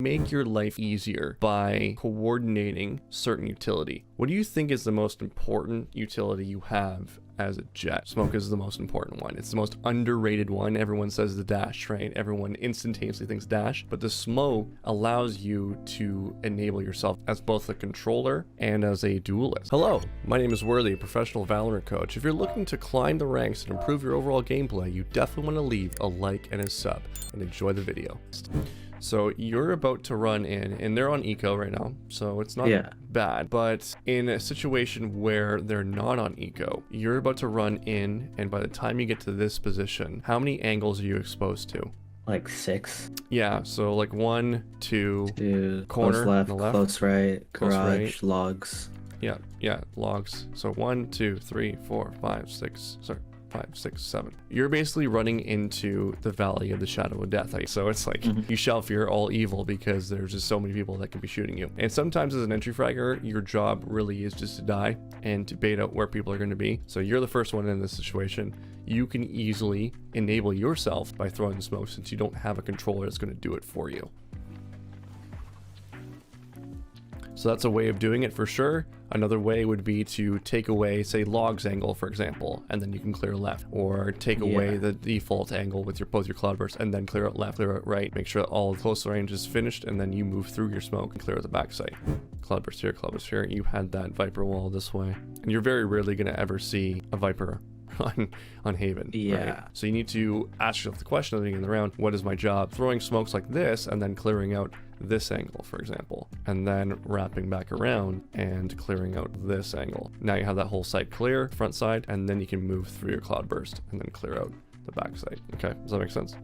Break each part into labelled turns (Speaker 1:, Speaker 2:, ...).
Speaker 1: Make your life easier by coordinating certain utility. What do you think is the most important utility you have as a Jett? Smoke is the most important one. It's the most underrated one. Everyone says the dash, right? Everyone instantaneously thinks dash, but the smoke allows you to enable yourself as both a controller and as a duelist. Hello, my name is Worthy, a professional Valorant coach. If you're looking to climb the ranks and improve your overall gameplay, you definitely want to leave a like and a sub and enjoy the video. So you're about to run in, and they're on eco right now, so it's not bad. But in a situation where they're not on eco, you're about to run in, and by the time you get to this position, how many angles are you exposed to?
Speaker 2: Like 6.
Speaker 1: Yeah, so like 1, 2, corner,
Speaker 2: close left,
Speaker 1: left,
Speaker 2: close right,
Speaker 1: close
Speaker 2: garage,
Speaker 1: right.
Speaker 2: logs.
Speaker 1: Yeah, logs. So 1, 2, 3, 4, 5, 6, sorry. 5, 6, 7. You're basically running into the valley of the shadow of death. So it's like you shall fear all evil because there's just so many people that can be shooting you. And sometimes as an entry fragger, your job really is just to die and to bait out where people are going to be. So you're the first one in this situation. You can easily enable yourself by throwing smoke since you don't have a controller that's going to do it for you. So that's a way of doing it for sure. Another way would be to take away, say, logs angle, for example, and then you can clear left. Or take away the default angle with both your cloudburst and then clear out left, clear out right. Make sure that all close range is finished, and then you move through your smoke and clear out the backside. Cloudburst here. You had that Viper wall this way. And you're very rarely going to ever see a Viper on Haven. Right? So you need to ask yourself the question at the beginning of the round, what is my job? Throwing smokes like this and then clearing out this angle, for example, and then wrapping back around and clearing out this angle. Now you have that whole side clear, front side, and then you can move through your cloudburst and then clear out the back side. Okay, does that make sense?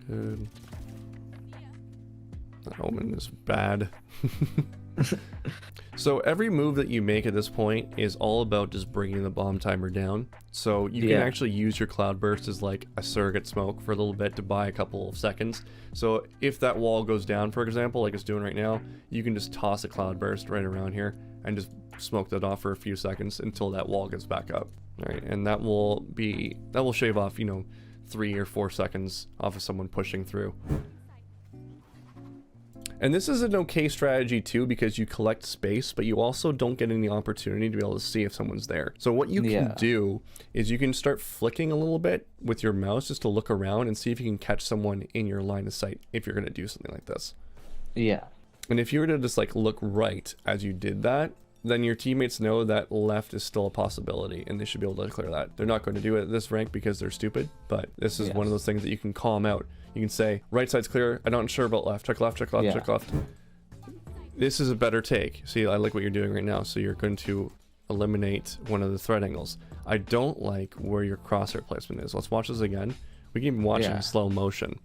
Speaker 1: Good. That omen is bad. So every move that you make at this point is all about just bringing the bomb timer down. So you can actually use your cloudburst as like a surrogate smoke for a little bit to buy a couple of seconds. So if that wall goes down, for example, like it's doing right now, you can just toss a cloudburst right around here and just smoke that off for a few seconds until that wall gets back up. All right, and that will shave off, 3 or 4 seconds off of someone pushing through. And this is an okay strategy too because you collect space, but you also don't get any opportunity to be able to see if someone's there. So what you can do is you can start flicking a little bit with your mouse just to look around and see if you can catch someone in your line of sight if you're going to do something like this. Yeah. And if you were to just like look right as you did that, then your teammates know that left is still a possibility and they should be able to clear that. They're not going to do it at this rank because they're stupid, but this is one of those things that you can calm out. You can say, right side's clear, I'm not sure about left, check left, check left, check left. This is a better take. See, I like what you're doing right now, so you're going to eliminate one of the threat angles. I don't like where your crosshair placement is. Let's watch this again. We can even watch it in slow motion.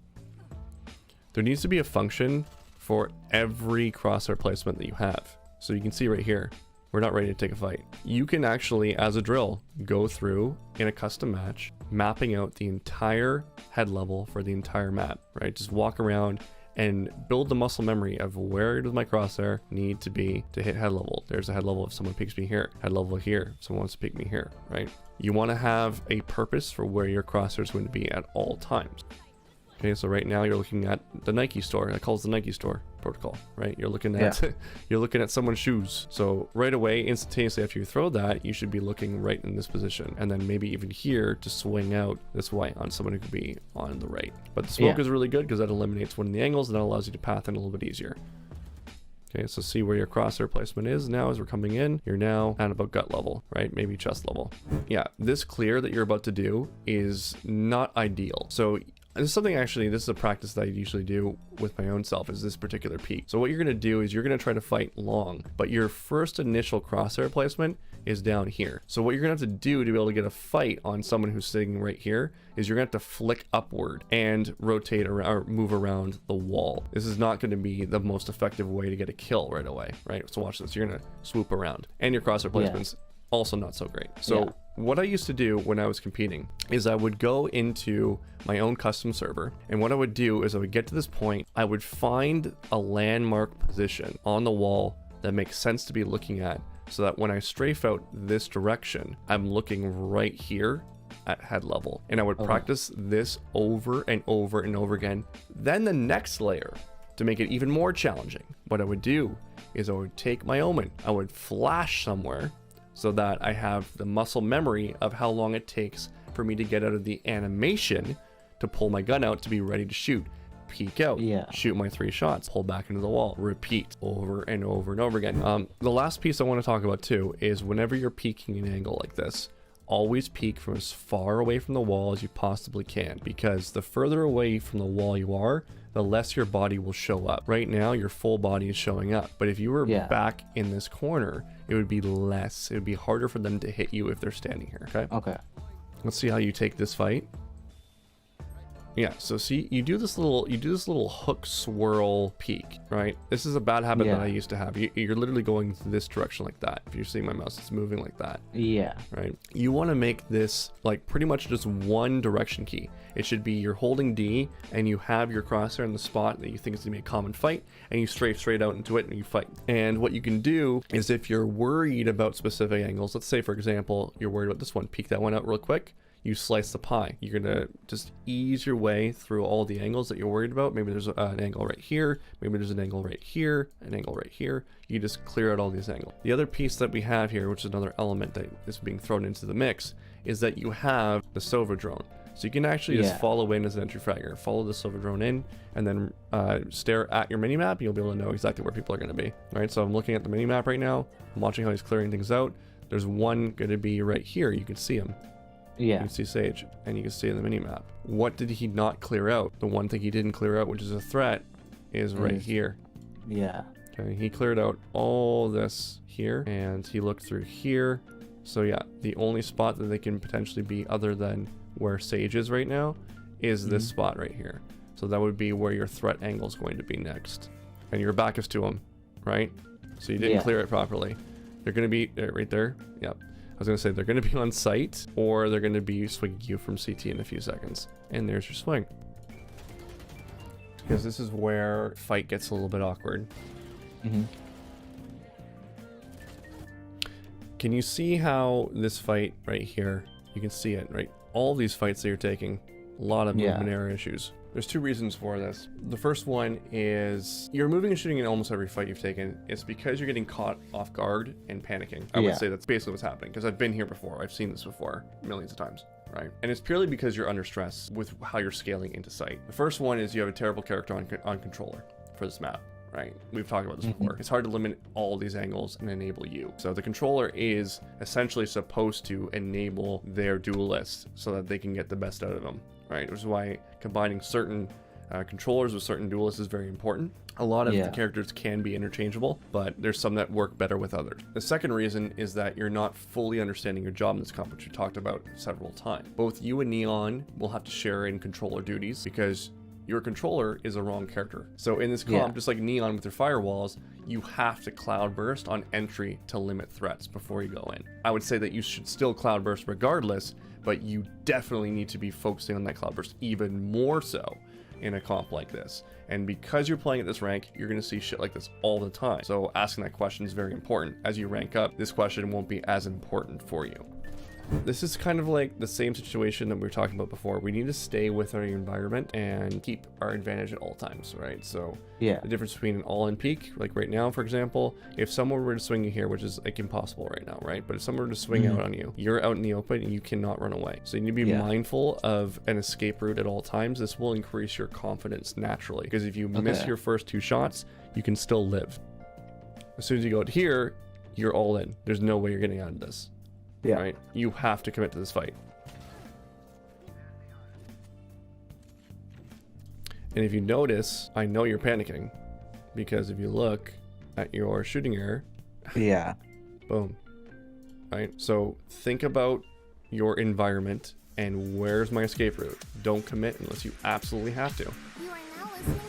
Speaker 1: There needs to be a function for every crosshair placement that you have. So you can see right here, we're not ready to take a fight. You can actually, as a drill, go through in a custom match, mapping out the entire head level for the entire map, right? Just walk around and build the muscle memory of where does my crosshair need to be to hit head level. There's a head level if someone peeks me here, head level here, if someone wants to peek me here, right? You want to have a purpose for where your crosshair is going to be at all times. Okay, so right now you're looking at the Nike store. That calls the Nike store protocol, right? You're looking at you're looking at someone's shoes. So right away, instantaneously after you throw that, you should be looking right in this position, and then maybe even here to swing out this way on someone who could be on the right. But the smoke is really good because that eliminates one of the angles, and that allows you to path in a little bit easier. Okay, so see where your crosshair placement is now as we're coming in. You're now at about gut level, right? Maybe chest level. Yeah, this clear that you're about to do is not ideal. So this is something actually, this is a practice that I usually do with my own self, is this particular peak. So what you're going to do is you're going to try to fight long, but your first initial crosshair placement is down here. So what you're going to have to do to be able to get a fight on someone who's sitting right here is you're going to have to flick upward and rotate around or move around the wall. This is not going to be the most effective way to get a kill right away, right? So watch this. You're going to swoop around, and your crosshair placement's also not so great. So what I used to do when I was competing is I would go into my own custom server, and what I would do is I would get to this point, I would find a landmark position on the wall that makes sense to be looking at, so that when I strafe out this direction, I'm looking right here at head level. And I would practice this over and over and over again. Then the next layer, to make it even more challenging, what I would do is I would take my omen, I would flash somewhere so that I have the muscle memory of how long it takes for me to get out of the animation to pull my gun out to be ready to shoot. Peek out, shoot my 3 shots, pull back into the wall, repeat over and over and over again. The last piece I want to talk about too is whenever you're peeking an angle like this, always peek from as far away from the wall as you possibly can, because the further away from the wall you are, the less your body will show up. Right now, your full body is showing up, but if you were back in this corner, it would be less. It would be harder for them to hit you if they're standing here, okay? Let's see how you take this fight. Yeah, so see, you do this little hook swirl peek, right? This is a bad habit that I used to have. You're literally going this direction like that. If you're seeing my mouse, it's moving like that. Yeah. Right? You want to make this like pretty much just one direction key. It should be you're holding D and you have your crosshair in the spot that you think is going to be a common fight, and you strafe straight out into it and you fight. And what you can do is if you're worried about specific angles, let's say for example, you're worried about this one, peek that one out real quick. You slice the pie. You're gonna just ease your way through all the angles that you're worried about. Maybe there's an angle right here, maybe there's an angle right here, an angle right here. You just clear out all these angles. The other piece that we have here, which is another element that is being thrown into the mix, is that you have the Silver drone. So you can actually just follow in as an entry fragger. Follow the Silver drone in and then stare at your minimap. You'll be able to know exactly where people are gonna be. All right, so I'm looking at the minimap right now. I'm watching how he's clearing things out. There's one gonna be right here. You can see him. You can see Sage, and you can see in the minimap. What did he not clear out? The one thing he didn't clear out, which is a threat, is right here. Okay, he cleared out all this here, and he looked through here. So yeah, the only spot that they can potentially be other than where Sage is right now is this spot right here. So that would be where your threat angle is going to be next. And your back is to him, right? So you didn't clear it properly. They're going to be right there. Yep. I was going to say they're going to be on site, or they're going to be swinging you from CT in a few seconds. And there's your swing. Because this is where fight gets a little bit awkward. Can you see how this fight right here, you can see it, right? All these fights that you're taking, a lot of movement error issues. There's 2 reasons for this. The first one is you're moving and shooting in almost every fight you've taken. It's because you're getting caught off guard and panicking. I would say that's basically what's happening, because I've been here before. I've seen this before millions of times, right? And it's purely because you're under stress with how you're scaling into sight. The first one is you have a terrible character on controller for this map. Right? We've talked about this before. It's hard to limit all these angles and enable you. So the controller is essentially supposed to enable their duelist so that they can get the best out of them, right? Which is why combining certain controllers with certain duelists is very important. A lot of the characters can be interchangeable, but there's some that work better with others. The second reason is that you're not fully understanding your job in this comp, which we talked about several times. Both you and Neon will have to share in controller duties because your controller is a wrong character. So in this comp, just like Neon with your firewalls, you have to cloudburst on entry to limit threats before you go in. I would say that you should still cloudburst regardless, but you definitely need to be focusing on that cloudburst even more so in a comp like this. And because you're playing at this rank, you're gonna see shit like this all the time. So asking that question is very important. As you rank up, this question won't be as important for you. This is kind of like the same situation that we were talking about before. We need to stay with our environment and keep our advantage at all times, right? So the difference between an all-in peak, like right now, for example, if someone were to swing you here, which is like impossible right now, right? But if someone were to swing out on you, you're out in the open and you cannot run away. So you need to be mindful of an escape route at all times. This will increase your confidence naturally, because if you miss your first 2 shots, you can still live. As soon as you go out here, you're all in. There's no way you're getting out of this. Right? You have to commit to this fight. And if you notice, I know you're panicking, because if you look at your shooting error, boom. Right? So think about your environment and where's my escape route. Don't commit unless you absolutely have to.
Speaker 2: You are now listening